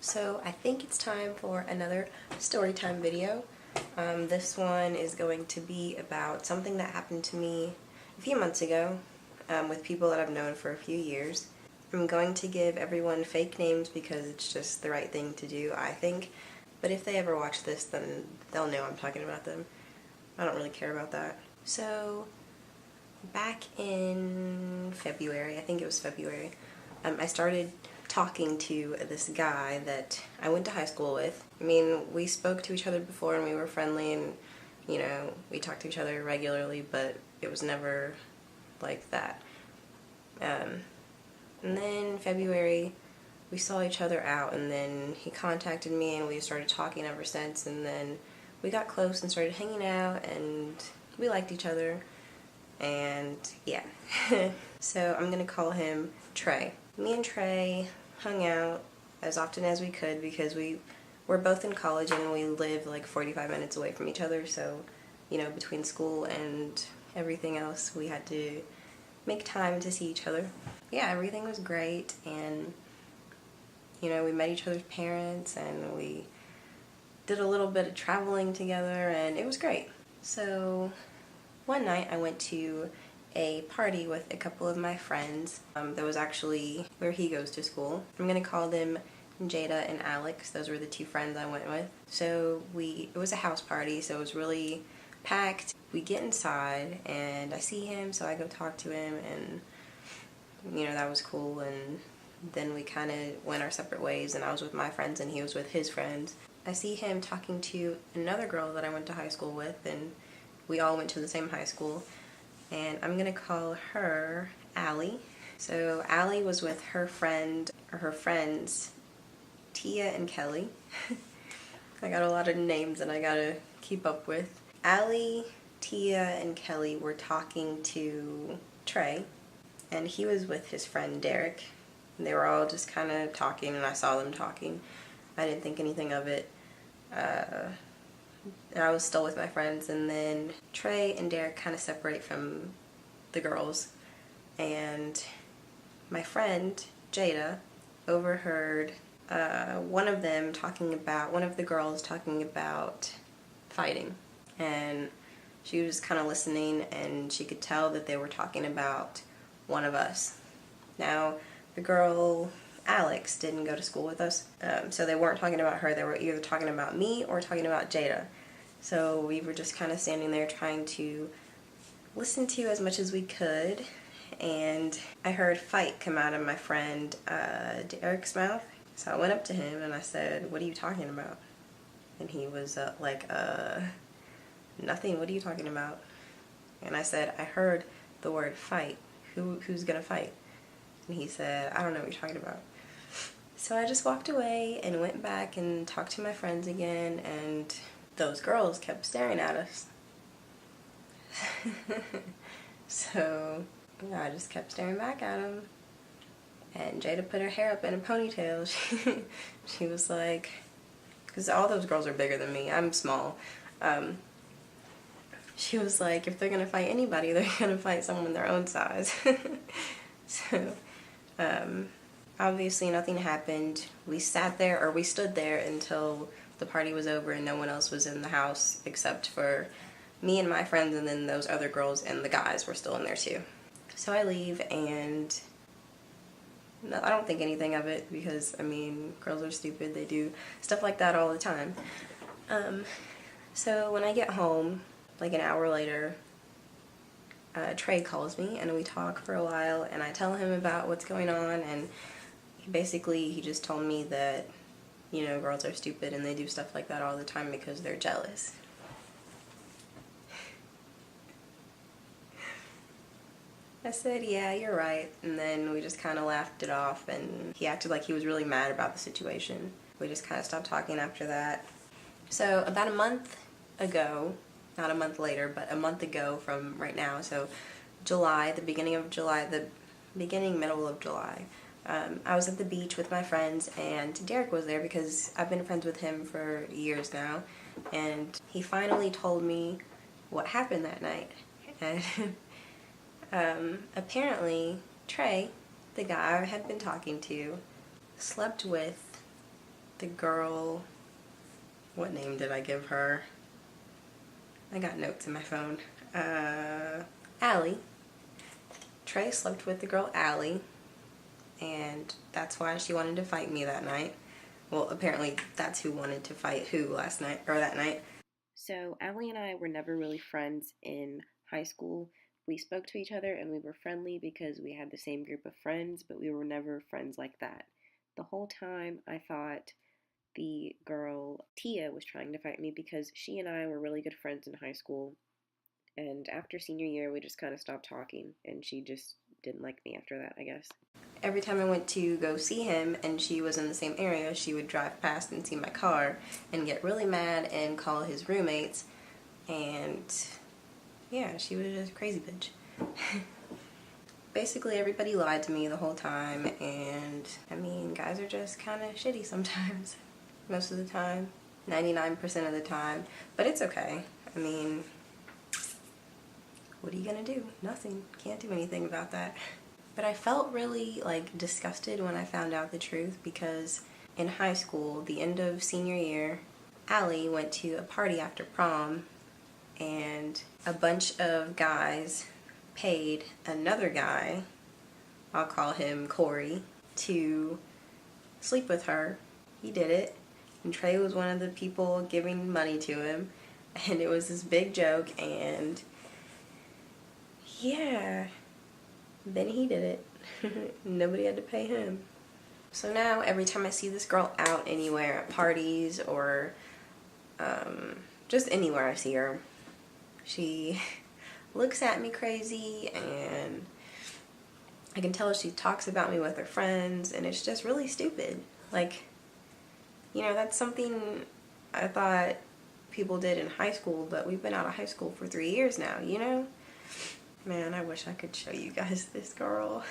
So I think it's time for another story time video. This one is going to be about something that happened to me a few months ago with people that I've known for a few years. I'm going to give everyone fake names because it's just the right thing to do, I think. But if they ever watch this, then they'll know I'm talking about them. I don't really care about that. So back in February, I think it was February, I started talking to this guy that I went to high school with. I mean, we spoke to each other before and we were friendly and, you know, we talked to each other regularly, but it was never like that. And then February, we saw each other out, and then he contacted me and we started talking ever since, and then we got close and started hanging out and we liked each other, and yeah. So I'm gonna call him Trey. Me and Trey hung out as often as we could because we're both in college and we live like 45 minutes away from each other, so, you know, between school and everything else, we had to make time to see each other. Yeah, everything was great, and, you know, we met each other's parents and we did a little bit of traveling together, and it was great. So one night I went to a party with a couple of my friends that was actually where he goes to school. I'm gonna call them Jada and Alex. Those were the two friends I went with. So it was a house party, so it was really packed. We get inside and I see him, so I go talk to him, and, you know, that was cool. And then we kind of went our separate ways, and I was with my friends and he was with his friends. I see him talking to another girl that I went to high school with, and we all went to the same high school. And I'm gonna call her Allie. So Allie was with her friend, or her friends, Tia and Kelly. I got a lot of names and I gotta keep up with. Allie, Tia, and Kelly were talking to Trey, and he was with his friend Derek. And they were all just kind of talking, and I saw them talking. I didn't think anything of it. I was still with my friends, and then Trey and Derek kind of separate from the girls, and my friend Jada overheard one of the girls talking about fighting, and she was kind of listening, and she could tell that they were talking about one of us. Now, the girl Alex didn't go to school with us, so they weren't talking about her. They were either talking about me or talking about Jada. So we were just kind of standing there trying to listen to as much as we could, and I heard fight come out of my friend Derek's mouth. So I went up to him and I said, "What are you talking about?" And he was like, "Nothing, what are you talking about?" And I said, "I heard the word fight. Who's gonna fight?" And he said, "I don't know what you're talking about." So I just walked away and went back and talked to my friends again, and those girls kept staring at us. So yeah, I just kept staring back at them. And Jada put her hair up in a ponytail. She was like, because all those girls are bigger than me, I'm small. She was like, if they're gonna fight anybody, they're gonna fight someone their own size. So obviously nothing happened. We stood there until the party was over and no one else was in the house except for me and my friends, and then those other girls and the guys were still in there too. So I leave, and no, I don't think anything of it because, I mean, girls are stupid. They do stuff like that all the time. So when I get home, like an hour later, Trey calls me and we talk for a while, and I tell him about what's going on, and he just told me that, you know, girls are stupid and they do stuff like that all the time because they're jealous. I said, "Yeah, you're right." And then we just kind of laughed it off, and he acted like he was really mad about the situation. We just kind of stopped talking after that. So about a month ago, not a month later, but a month ago from right now, so July, middle of July, I was at the beach with my friends, and Derek was there because I've been friends with him for years now, and he finally told me what happened that night. And apparently Trey, the guy I had been talking to, slept with the girl, what name did I give her? I got notes in my phone. Allie. Trey slept with the girl Allie, and that's why she wanted to fight me that night. Well, apparently that's who wanted to fight who last night, or that night. So Allie and I were never really friends in high school. We spoke to each other and we were friendly because we had the same group of friends, but we were never friends like that. The whole time I thought the girl Tia was trying to fight me because she and I were really good friends in high school. And after senior year, we just kind of stopped talking, and she just didn't like me after that, I guess. Every time I went to go see him and she was in the same area, she would drive past and see my car and get really mad and call his roommates. And yeah, she was just a crazy bitch. Basically, everybody lied to me the whole time, and I mean, guys are just kind of shitty sometimes. Most of the time. 99% of the time. But it's okay. I mean, what are you gonna do? Nothing. Can't do anything about that. But I felt really like disgusted when I found out the truth, because in high school, the end of senior year, Allie went to a party after prom, and a bunch of guys paid another guy, I'll call him Corey, to sleep with her. He did it, and Trey was one of the people giving money to him, and it was this big joke, and yeah, then he did it. Nobody had to pay him. So now every time I see this girl out anywhere, at parties or just anywhere I see her, she looks at me crazy, and I can tell she talks about me with her friends, and it's just really stupid. Like, you know, that's something I thought people did in high school, but we've been out of high school for 3 years now, you know? Man, I wish I could show you guys this girl.